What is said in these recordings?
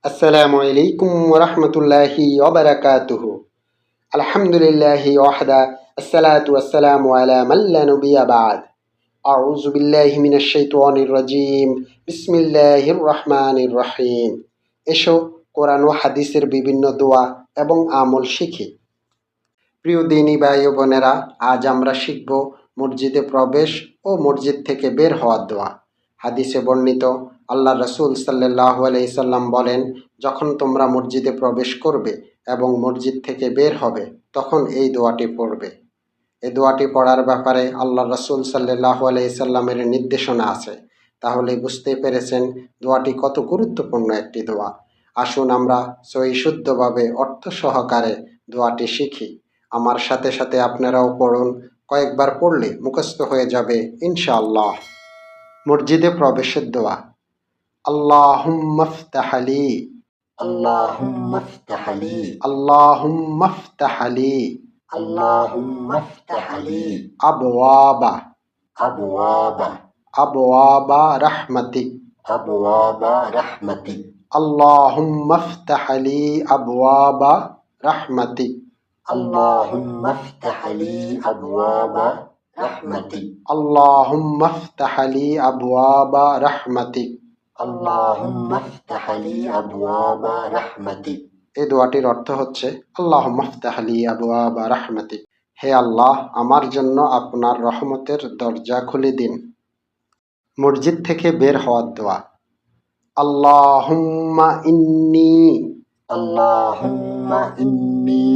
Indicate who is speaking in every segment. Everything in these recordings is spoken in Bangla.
Speaker 1: আসসালামু আলাইকুম ওয়া রাহমাতুল্লাহি ওয়া বারাকাতুহু। আলহামদুলিল্লাহি ওয়াহদা, আসসালাতু ওয়াসসালামু আলা মান লা নাবিয়্যা বা'দ। আউযু বিল্লাহি মিনাশ শাইতানির রাজীম। বিসমিল্লাহির রহমানির রহিম। এসো কোরআন ও হাদিসের বিভিন্ন দোয়া এবং আমল শিখি। প্রিয় দিনী ভাই ও বোনেরা, আজ আমরা শিখব মসজিদে প্রবেশ ও মসজিদ থেকে বের হওয়ার দোয়া। হাদিসে বর্ণিত, আল্লাহ রসুল সাল্লাল্লাহু আলাইহি সাল্লাম বলেন, যখন তোমরা মসজিদে প্রবেশ করবে এবং মসজিদ থেকে বের হবে তখন এই দোয়াটি পড়বে। এই দোয়াটি পড়ার ব্যাপারে আল্লাহ রসুল সাল্লাল্লাহু আলাইহি সাল্লামের নির্দেশনা আছে। তাহলে বুঝতেই পেরেছেন দোয়াটি কত গুরুত্বপূর্ণ একটি দোয়া। আসুন আমরা সহি শুদ্ধভাবে অর্থ সহকারে দোয়াটি শিখি। আমার সাথে সাথে আপনারাও পড়ুন। কয়েকবার পড়লে মুখস্থ হয়ে যাবে ইনশাআল্লাহ। মসজিদে প্রবেশের দোয়া। আল্লাহুম্মা ফতাহ লি,
Speaker 2: اللهم افتح لي
Speaker 1: আল্লাহুম্মা ফতাহ লি
Speaker 2: اللهم افتح لي
Speaker 1: আবওয়াবা
Speaker 2: أبواب
Speaker 1: আবওয়াবা রাহমাতিক।
Speaker 2: أبواب رحمتك
Speaker 1: আল্লাহুম্মা ফতাহ লি আবওয়াবা রাহমাতিক।
Speaker 2: اللهم افتح لي أبواب رحمتك
Speaker 1: আল্লাহুম্মা ফতাহ লি আবওয়াবা রাহমাতিক।
Speaker 2: اللهم افتح لي أبواب رحمتك
Speaker 1: এই দোয়াটির অর্থ হচ্ছে, আল্লাহুম্মা ফতাহ লি আবওয়াবা রাহমাতিক, হে আল্লাহ আমার জন্য আপনার রহমতের দরজা খুলে দিন। মসজিদ থেকে বের হওয়ার দোয়া। আল্লাহুম্মা ইন্নী
Speaker 2: اللهم إني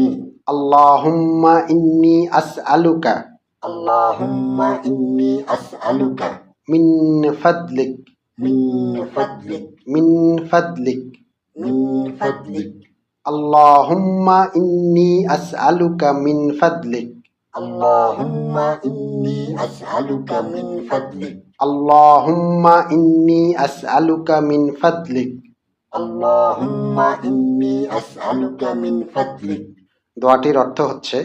Speaker 1: আল্লাহুম্মা ইন্নী আসআলুকা
Speaker 2: اللهم إني أسألك
Speaker 1: মিন ফাদলিক
Speaker 2: من فضلك
Speaker 1: মিন ফাদলিক
Speaker 2: من فضلك
Speaker 1: আল্লাহুম্মা ইন্নী আসআলুকা মিন ফাদলিক
Speaker 2: اللهم إني أسألك من فضلك
Speaker 1: আল্লাহুম্মা ইন্নী আসআলুকা মিন ফাদলিক।
Speaker 2: اللهم إني أسألك من فضلك
Speaker 1: দোয়াটির অর্থ হচ্ছে,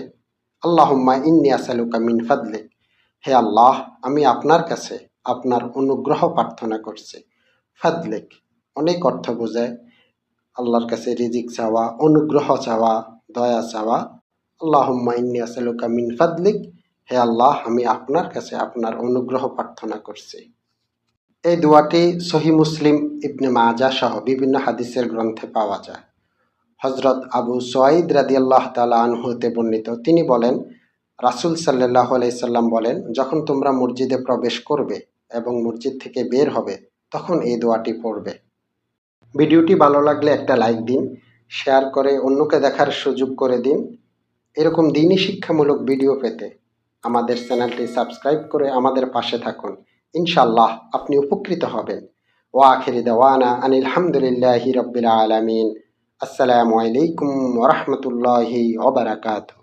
Speaker 1: আল্লাহুম্মা ইন্নী আসআলুকা মিন ফাদলিক, হে আল্লাহ আমি আপনার কাছে আপনার অনুগ্রহ প্রার্থনা করছি। ফাদলিক অনেক অর্থ বোঝায়। আল্লাহর কাছে রিজিক চাওয়া, অনুগ্রহ চাওয়া, দয়া চাওয়া। আল্লাহুম্মা ইন্নী আসআলুকা মিন ফাদলিক, হে আল্লাহ আমি আপনার কাছে আপনার অনুগ্রহ প্রার্থনা করছি। এই দোয়াটি সহিহ মুসলিম, ইবনে মাজাহ সহ বিভিন্ন হাদিসের গ্রন্থে পাওয়া যায়। হযরত আবু সুয়াইদ রাদিয়াল্লাহু তাআলা আনহু হতে বর্ণিত, তিনি বলেন, রাসূল সাল্লাল্লাহু আলাইহি সাল্লাম বলেন, যখন তোমরা মসজিদে প্রবেশ করবে এবং মসজিদ থেকে বের হবে তখন এই দোয়াটি পড়বে। ভিডিওটি ভালো লাগলে একটা লাইক দিন, শেয়ার করে অন্যকে দেখার সুযোগ করে দিন। এরকম দ্বীনি শিক্ষামূলক ভিডিও পেতে আমাদের চ্যানেলটি সাবস্ক্রাইব করে আমাদের পাশে থাকুন। ইনশাআল্লাহ আপনি উপকৃত হবেন। ওয়া আখিরি দাওয়ানা আনিল হামদুলিল্লাহি রাব্বিল আলামিন। আসসালামু আলাইকুম ওয়া রাহমাতুল্লাহি ওয়া বারাকাতুহু।